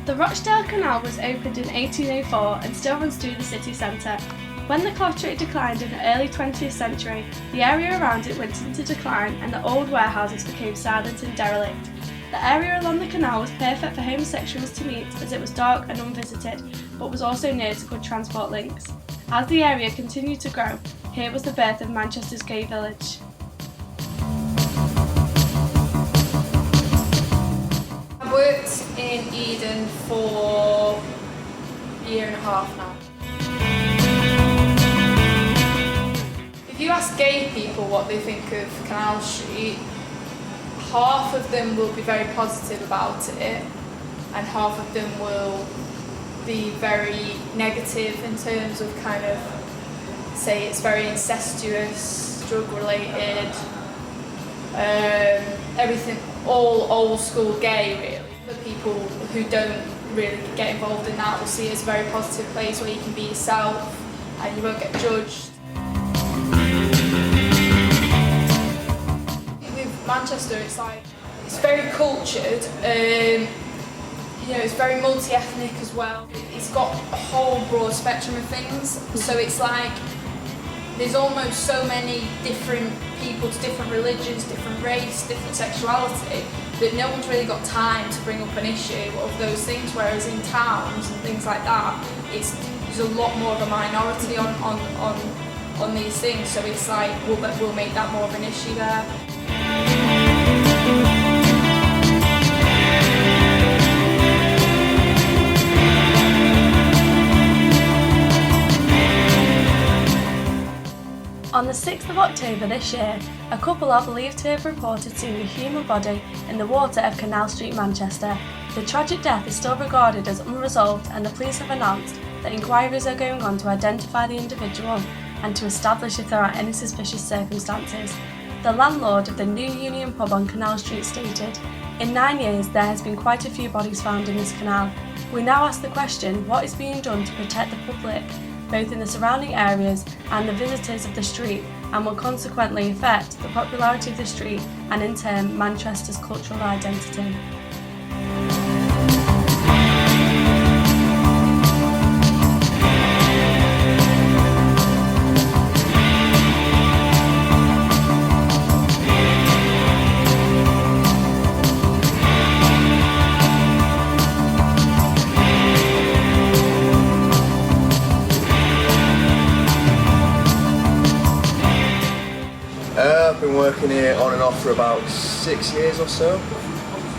The Rochdale Canal was opened in 1804 and still runs through the city centre. When the cloth trade declined in the early 20th century, the area around it went into decline and the old warehouses became silent and derelict. The area along the canal was perfect for homosexuals to meet as it was dark and unvisited, but was also near to good transport links. As the area continued to grow, here was the birth of Manchester's gay village. I've worked in Eden for a year and a half now. If you ask gay people what they think of Canal Street, half of them will be very positive about it and half of them will be very negative in terms of kind of say it's very incestuous, drug related, everything, all old school gay really. The people who don't really get involved in that will see it as a very positive place where you can be yourself and you won't get judged. With Manchester it's very cultured, it's very multi-ethnic as well. It's got a whole broad spectrum of things, so it's like there's almost so many different people to different religions, different race, different sexuality, that no one's really got time to bring up an issue of those things, whereas in towns and things like that, there's a lot more of a minority on these things, so it's like we'll make that more of an issue there. On the 6th of October this year, a couple are believed to have reported seeing a human body in the water of Canal Street, Manchester. The tragic death is still regarded as unresolved and the police have announced that inquiries are going on to identify the individual and to establish if there are any suspicious circumstances. The landlord of the New Union pub on Canal Street stated, "In 9 years there has been quite a few bodies found in this canal. We now ask the question, what is being done to protect the public, both in the surrounding areas and the visitors of the street, and will consequently affect the popularity of the street and in turn Manchester's cultural identity." I've been working here on and off for about 6 years or so.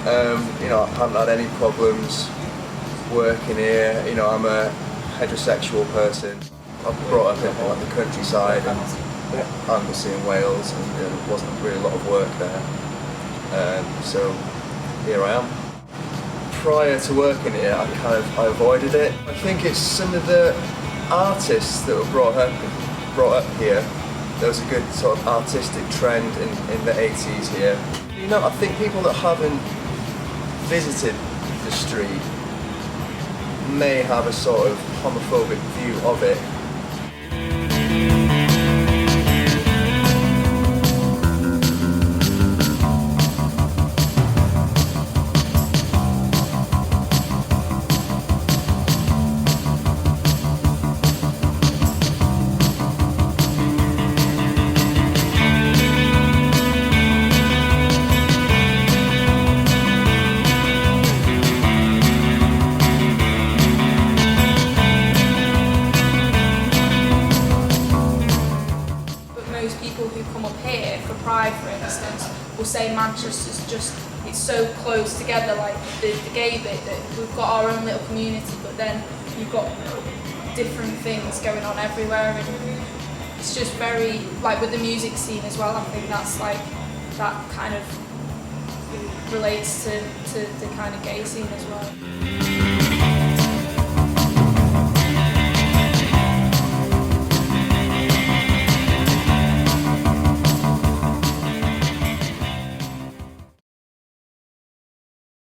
I haven't had any problems working here. I'm a heterosexual person. I've brought up in the countryside and Anglesey in Wales, and there wasn't really a lot of work there. So here I am. Prior to working here, I avoided it. I think it's some of the artists that were brought up here. There was a good sort of artistic trend in the 80s here. I think people that haven't visited the street may have a sort of homophobic view of it. Pride, for instance, will say Manchester's it's so close together, like the gay bit, that we've got our own little community, but then you've got different things going on everywhere, and it's just very, like with the music scene as well, I think that's like, that kind of relates to the kind of gay scene as well.